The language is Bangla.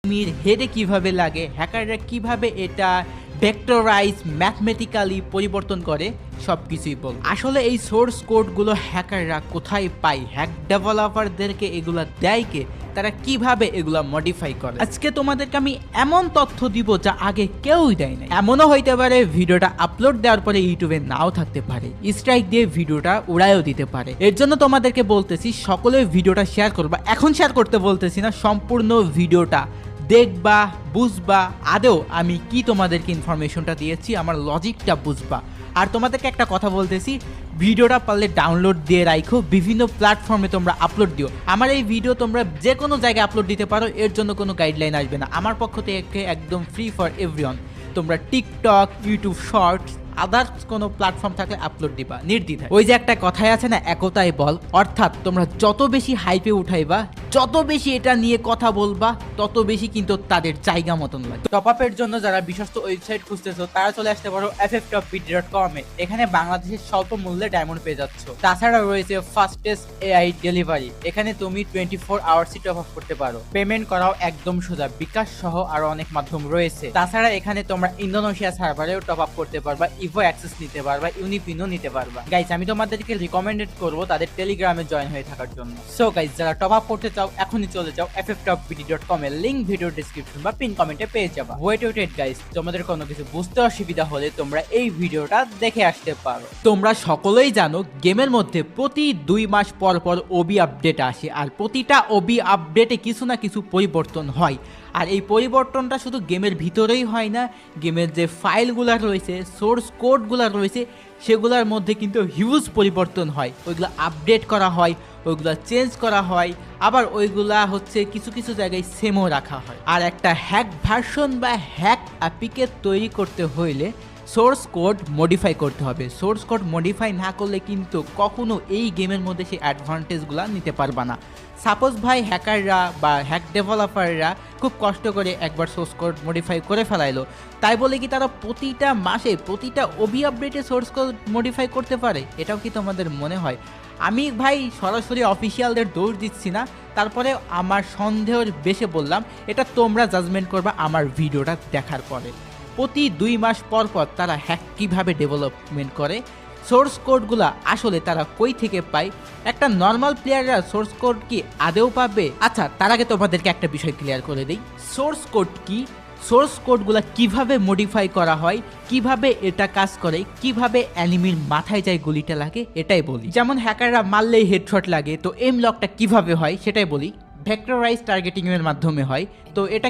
মির হেডে কিভাবে লাগে, হ্যাকাররা কিভাবে এটা ভেক্টরাইজ ম্যাথমেটিক্যালি পরিবর্তন করে সবকিছুই বল। আসলে এই সোর্স কোডগুলো হ্যাকাররা কোথায় পায়, হ্যাক ডেভেলপারদেরকে এগুলা দেয় কে, তারা কিভাবে এগুলা মডিফাই করে। আজকে তোমাদেরকে আমি এমন তথ্য দিব যা আগে কেউই দেয় না। এমনও হইতে পারে ভিডিওটা আপলোড দেওয়ার পরে ইউটিউবে নাও থাকতে পারে, স্ট্রাইক দিয়ে ভিডিওটা উড়ায়ও দিতে পারে। এর জন্য তোমাদেরকে বলতেছি সকলে ভিডিওটা শেয়ার করবা। এখন শেয়ার করতে বলতেছি না, সম্পূর্ণ ভিডিওটা দেখবা, বুঝবা আদৌ আমি কি তোমাদেরকে ইনফরমেশনটা দিয়েছি, আমার লজিকটা বুঝবা। আর তোমাদেরকে একটা কথা বলতেছি, ভিডিওটা পারলে ডাউনলোড দিয়ে রাখো, বিভিন্ন প্ল্যাটফর্মে তোমরা আপলোড দিও। আমার এই ভিডিও তোমরা যে কোনো জায়গায় আপলোড দিতে পারো, এর জন্য কোনো গাইডলাইন আসবে না। আমার পক্ষ থেকে একদম ফ্রি ফর এভরিওয়ান। তোমরা টিকটক, ইউটিউব শর্টস, আদার্স কোনো প্ল্যাটফর্ম থাকলে আপলোড দিবা নির্দ্বিধায়। ওই যে একটা কথাই আছে না, একতাই বল। অর্থাৎ তোমরা যত বেশি হাইপে উঠাইবা, যত বেশি এটা নিয়ে কথা বলবা, তত বেশি কিন্তু তাদের জায়গা মতন লাগে। টপ আপের জন্য যারা বিশ্বস্ত ওয়েবসাইট খুঁজতেছো তারা চলে আসতে পারো fftoppd.com এ। এখানে বাংলাদেশের স্বল্প মূল্যে ডায়মন্ড পেয়ে যাচ্ছ। তাছাড়া রয়েছে ফাস্টেস্ট এআই ডেলিভারি। এখানে তুমি 24 আওয়ার্সই টপ আপ করতে পারো। পেমেন্ট করাও একদম সোজা, বিকাশ সহ আরো অনেক মাধ্যম রয়েছে। তাছাড়া এখানে তোমরা ইন্দোনেশিয়া সার্ভারেও টপ আপ করতে পারবা, ইভো অ্যাক্সেস নিতে পারবা, ইউনিপিনও নিতে পারবা। গাইস, আমি তোমাদেরকে রিকমেন্ডেড করবো তাদের টেলিগ্রামে জয়েন হয়ে থাকার জন্য। সো গাইস, যারা টপ আপ করতে চাও এখনই চলে যাও fftoppd.com এর লিংক ভিডিও ডেসক্রিপশন বা পিন কমেন্টে পেয়ে যাবা। ওয়েট গাইস, তোমাদের কোনো কিছু বুঝতে অসুবিধা হলে তোমরা এই ভিডিওটা দেখে আসতে পারো। তোমরা সকলেই জানো গেমের মধ্যে প্রতি 2 মাস পর পর ওবি আপডেট আসে, আর প্রতিটা ওবি আপডেটে কিছু না কিছু পরিবর্তন হয়। আর এই পরিবর্তনটা শুধু গেমের ভিতরেই হয় না, গেমের যে ফাইলগুলো রয়েছে, সোর্স কোডগুলো রয়েছে, সেগুলোর মধ্যে কিন্তু হিউজ পরিবর্তন হয়। ওইগুলো আপডেট করা হয়, ওইগুলো চেঞ্জ করা হয়, আবার ওইগুলা হচ্ছে কিছু কিছু জায়গায় সেমও রাখা হয়। আর একটা হ্যাক ভার্সন বা হ্যাক অ্যাপ্লিকেট তৈরি করতে হইলে সোর্স কোড মডিফাই করতে হবে। সোর্স কোড মডিফাই না করলে কিন্তু কখনো এই গেমের মধ্যে সেই অ্যাডভান্টেজগুলো নিতে পারবা না। সাপোজ ভাই হ্যাকাররা বা হ্যাক ডেভেলপাররা খুব কষ্ট করে একবার সোর্স কোড মডিফাই করে ফেলাইলো, তাই বলে কি তারা প্রতিটা মাসে প্রতিটা ওবি আপডেটে সোর্স কোড মডিফাই করতে পারে? এটাও কি তোমাদের মনে হয়? আমি ভাই সরাসরি অফিসিয়ালদের দোষ দিচ্ছি না, তারপরে আমার সন্দেহের বেশে বললাম, এটা তোমরা জাজমেন্ট করবা আমার ভিডিওটা দেখার পরে। প্রতি 2 মাস পর পর তারা হ্যাক কীভাবে ডেভেলপমেন্ট করে, সোর্স কোডগুলা আসলে তারা কই থেকে পায়, একটা নর্মাল প্লেয়াররা সোর্স কোড কি আদেও পাবে? আচ্ছা, তার আগে তোমাদেরকে একটা বিষয় ক্লিয়ার করে দিই, সোর্স কোড কি, সোর্স কোডগুলো কিভাবে মডিফাই করা হয়, কিভাবে এটা কাজ করে, কিভাবে অ্যানিমির মাথায় যায় গুলিটা লাগে, এটাই বলি। যেমন হ্যাকাররা মারলেই হেডশট লাগে, তো এম লকটা কিভাবে হয় সেটাই বলি। ভেক্টরাইজ টার্গেটিং এর মাধ্যমে হয়। তো এটা